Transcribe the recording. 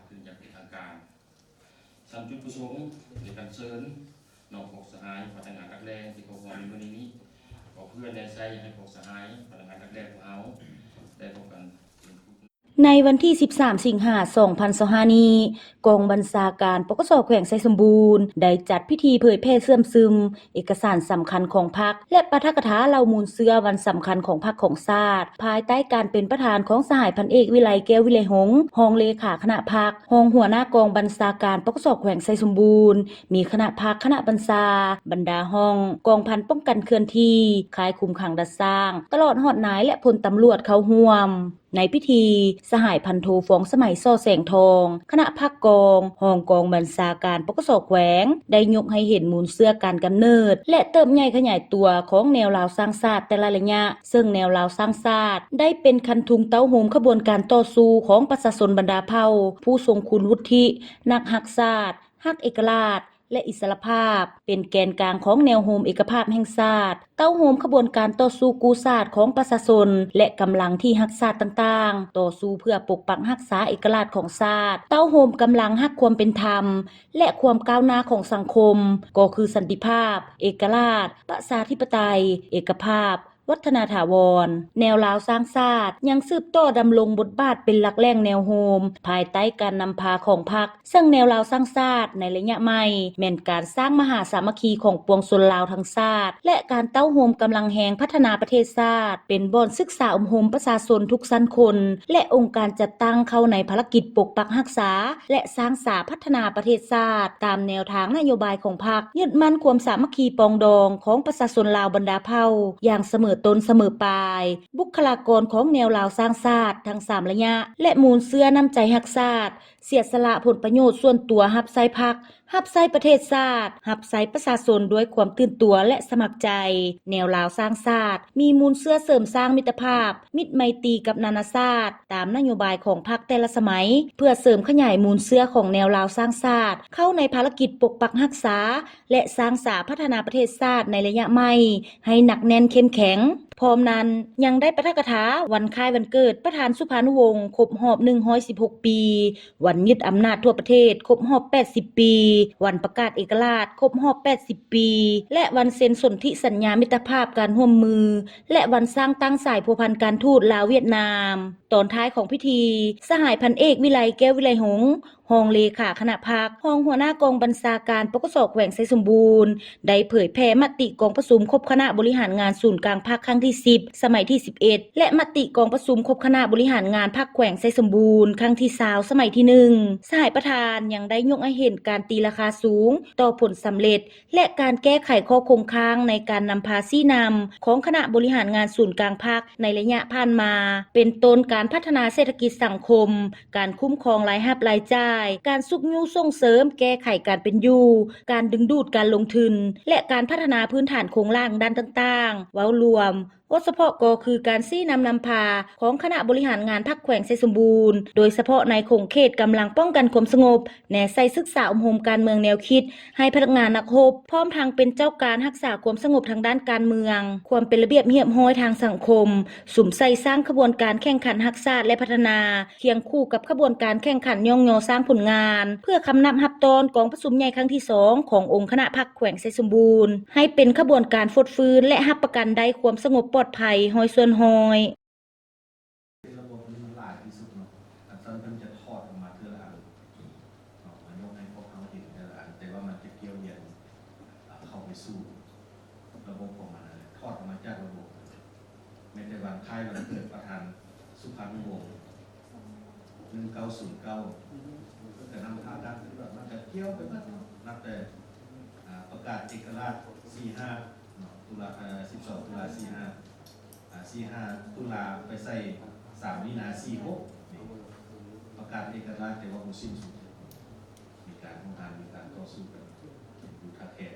ขึ้นอย่างเป็นทางการสามจุดประสงค์ในการเชิญนอกพวกสหายพนักงานรักแรงที่เขาวางในวันนี้ก็เพื่อได้ใช้ให้พวกสหายพนักงานรักแรงของเขาได้พบกันในวันที่ 13 สิงหาคม 2025 นี้กองบัญชาการปกส.แขวงไชยสมบูรณ์ได้จัดพิธีเผยแพร่เสื่อมซึมเอกสารสำคัญของพรรคและปาฐกถาเหล่ามูลเสื้อวันสำคัญของพรรคของชาติภายใต้การเป็นประธานของสหายพันเอกวิไลแก้ววิไลหงษ์รองเลขาคณะพรรครองหัวหน้ากองบัญชาการปกส.แขวงไชยสมบูรณ์มีคณะพรรคคณะบัญชาบรรดาห้องกองพันป้องกันเคลื่อนที่ค่ายคุมขังดัดสร้างตลอดหอดนายและพลตำรวจเข้าร่วมในพิธีสหายพันโทฟองสมัยซ่อแสงทองคณะภาคกองห้องกองบัญชาการปกส.แขวงได้ยกให้เห็นมูลเสื้อการกำเนิดและเติบใหญ่ขยายตัวของแนวลาวสร้างชาติแต่ละระยะซึ่งแนวลาวสร้างชาติได้เป็นคันทุงเต้าโหมขบวนการต่อสู้ของประชาชนบรรดาเผ่าผู้ทรงคุณวุฒินักฮักชาติฮักเอกราชและอิสรภาพเป็นแกนกลางของแนวโฮมเอกภาพแห่งชาติเต้าโฮมขบวนการต่อสู้กู้ชาติของประชาชนและกำลังที่ฮักชาติต่างๆต่อสู้เพื่อปกปักรักษาเอกราชของชาติเต้าโฮมกำลังฮักความเป็นธรรมและความก้าวหน้าของสังคมก็คือสันติภาพเอกราชประชาธิปไตยเอกภาพวัฒนาถาวรแนวลาวสร้างชาติยังสืบต่อดำรงบทบาทเป็นหลักแหล่งแนวโฮมภายใต้การนำพาของพรรคซึ่งแนวลาวสร้างชาติในระยะใหม่แม่นการสร้างมหาสามัคคีของปวงชนลาวทั้งชาติและการเต้าโฮมกำลังแหงพัฒนาประเทศชาติเป็นบ่อนศึกษาโฮมประชาชนทุกชั้นคนและองค์การจัดตั้งเข้าในภารกิจปกปักรักษาและสร้างสาพัฒนาประเทศชาติตามแนวทางนโยบายของพรรคยึดมั่นความสามัคคีปองดองของประชาชนลาวบรรดาเผ่าอย่างเสมอต้นเสมอปลายบุคลากรของแนวลาวสร้างชาติทั้ง3ระยะและมูลเสื้อน้ำใจฮักชาติเสียสละผลประโยชน์ส่วนตัวรับใช้พรรครับใช้ประเทศชาติรับใช้ประชาชนด้วยความตื่นตัวและสมัครใจแนวลาวสร้างชาติมีมูลเสื้อเสริมสร้างมิตรภาพมิตรไมตรีกับนานาชาติตามนโยบายของพรรคแต่ละสมัยเพื่อเสริมขยายมูลเสื้อของแนวลาวสร้างชาติเข้าในภารกิจปกปักรักษาและสร้างสาพัฒนาประเทศชาติในระยะใหม่ให้หนักแน่นเข้มแข็งพร้อมนั้นยังได้ปาฐกถาวันคล้ายวันเกิดประธานสุภานุวงศ์ครบรอบ116ปีวันยึดอำนาจทั่วประเทศครบรอบ80ปีวันประกาศเอกราชครบรอบ80ปีและวันเซ็นสนธิสัญญามิตรภาพการร่วมมือและวันสร้างตั้งสายพัวพันธ์การทูตลาวเวียดนามตอนท้ายของพิธีสหายพันเอกวิไลแก้ววิไลหงษ์รองเลขาคณะพรรครองหัวหน้ากองบัญชาการปกส.แขวงไชยสมบูรณ์ได้เผยแพร่มติกองประชุมคบคณะบริหารงานศูนย์กลางภาคครั้งที่10สมัยที่11และมติกองประชุมคบคณะบริหารงานภาคแขวงไชยสมบูรณ์ครั้งที่20สมัยที่1สหายประธานยังได้ยกให้เห็นการตีราคาสูงต่อผลสำเร็จและการแก้ไขข้อคงค้างในการนำภาษีนำของคณะบริหารงานศูนย์กลางภาคในระยะผ่านมาเป็นต้นการพัฒนาเศรษฐกิจสังคมการคุ้มครองรายรับรายจ่ายการสุขยุส่งเสริมแก้ไขการเป็นอยู่การดึงดูดการลงทุนและการพัฒนาพื้นฐานโครงสร้างด้านต่างๆเว้ารวมเฉพาะก็คือการชี้นำพาของคณะบริหารงานภาคแขวงไชยสมบูรณ์โดยเฉพาะในคงเขตกำลังป้องกันความสงบแนวใส่ศึกษาโฮมการเมืองแนวคิดให้พนักงานนักรบพร้อมทางเป็นเจ้าการรักษาความสงบทางด้านการเมืองความเป็นระเบียบเรียบร้อยทางสังคมสุ่มใส่สร้างขบวนการแข่งขันรักษาและพัฒนาเคียงคู่กับขบวนการแข่งขันย่องยอสร้างผลงานเพื่อคำนับรับตอนกองประชุมใหญ่ครั้งที่2ขององค์คณะภาคแขวงไชยสมบูรณ์ให้เป็นขบวนการฟดฟื้นและรับประกันได้ความสงบปลอดภัยหอยส่วนหอยระบบมันหลายที่สุดเนาะตอนมันจะทอดออกมาเท่าไหร่มันยกให้พวกเขาเห็นเท่าไหร่แต่ว่ามันจะเกี่ยวเย็นเข้าไปสู่ระบบของมันทอดออกมาจากระบบไม่ได้วันค่ายวันเกิดประธานสุพรรณวงศ์1909แต่นำท่าดังที่แบบมันจะเกี่ยวไปนับแต่ประกาศเอกราช45ตุลา12ตุลา45ตุลาไปใส่3มีนา46ประกาศเอกราชแต่ว่าบ่สิ้นสุดมีการต่อสู้กันอยู่ท่าแขก